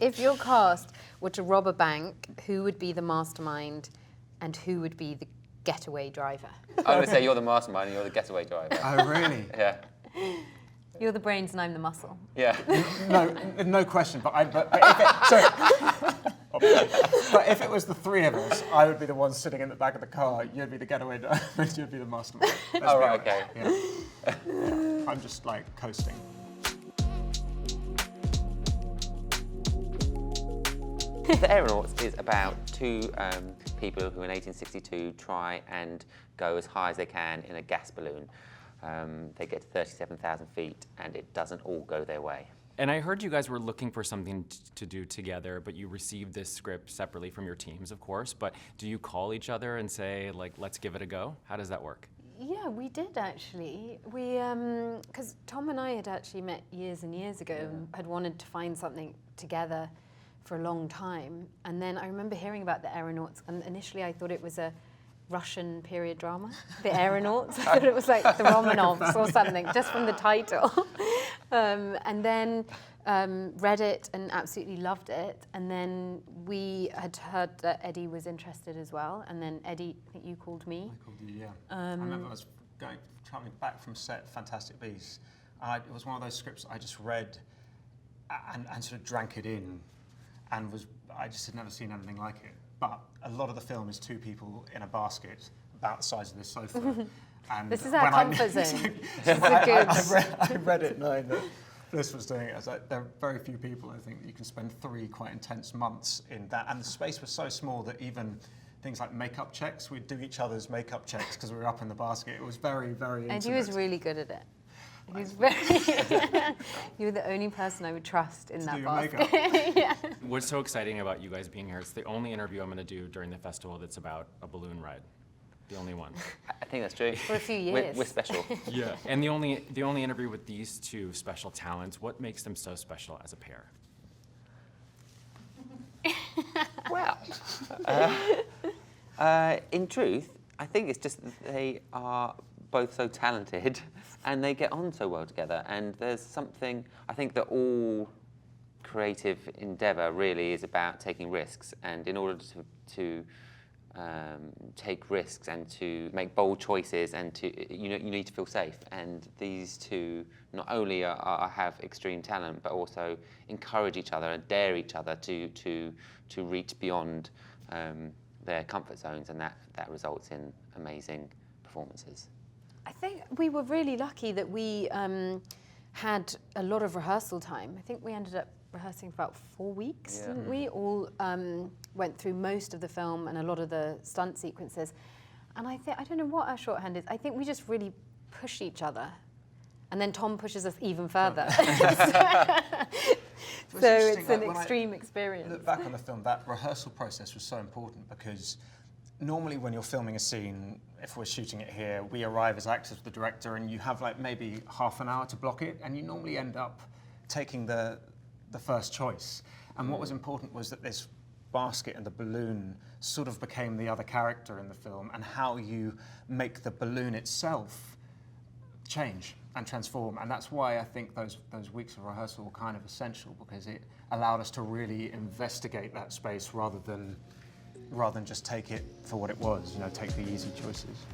If your cast were to rob a bank, who would be the mastermind and who would be the getaway driver? I would say you're the mastermind and you're the getaway driver. Oh, really? Yeah. You're the brains and I'm the muscle. Yeah. No question. But if it was the three of us, I would be the one sitting in the back of the car. You'd be the getaway driver. You'd be the mastermind. Oh, right, okay. Yeah. I'm just like coasting. The Aeronauts is about two people who in 1862 try and go as high as they can in a gas balloon. They get to 37,000 feet and it doesn't all go their way. And I heard you guys were looking for something to do together, but you received this script separately from your teams, of course. But do you call each other and say, like, let's give it a go? How does that work? Yeah, we did actually. We, because Tom and I had actually met years and years ago and had wanted to find something together for a long time. And then I remember hearing about the Aeronauts, and initially I thought it was a Russian period drama, the Aeronauts. I thought it was like the Romanovs or something, just from the title. And then read it and absolutely loved it. And then we had heard that Eddie was interested as well. And then Eddie, I think you called me. I called you, yeah. I remember I was coming back from set Fantastic Beasts. It was one of those scripts I just read and sort of drank it in. And I just had never seen anything like it. But a lot of the film is two people in a basket about the size of this sofa. And this is our comfort zone. I read it knowing that this was doing it. I was like, there are very few people, I think, that you can spend 3 quite intense months in that. And the space was so small that even things like makeup checks, we'd do each other's makeup checks because we were up in the basket. It was very, very intimate. And he was really good at it. He was very. You were the only person I would trust in that basket. Yeah. What's so exciting about you guys being here? It's the only interview I'm going to do during the festival that's about a balloon ride. The only one. I think that's true. For a few years. We're special. Yeah. And the only interview with these two special talents. What makes them so special as a pair? Well, in truth, I think it's just that they are both so talented and they get on so well together. And there's something, I think that all creative endeavour really is about taking risks. And in order to take risks and to make bold choices and you need to feel safe. And these two not only have extreme talent, but also encourage each other and dare each other to reach beyond their comfort zones, and that results in amazing performances. I think we were really lucky that we had a lot of rehearsal time. I think we ended up rehearsing for about 4 weeks, didn't we? All went through most of the film and a lot of the stunt sequences. And I don't know what our shorthand is. I think we just really push each other. And then Tom pushes us even further. So it's an extreme experience. Look back on the film, that rehearsal process was so important because normally when you're filming a scene, if we're shooting it here, we arrive as actors with the director and you have like maybe half an hour to block it, and you normally end up taking the first choice. And what was important was that this basket and the balloon sort of became the other character in the film, and how you make the balloon itself change and transform. And that's why I think those weeks of rehearsal were kind of essential, because it allowed us to really investigate that space rather than just take it for what it was, take the easy choices.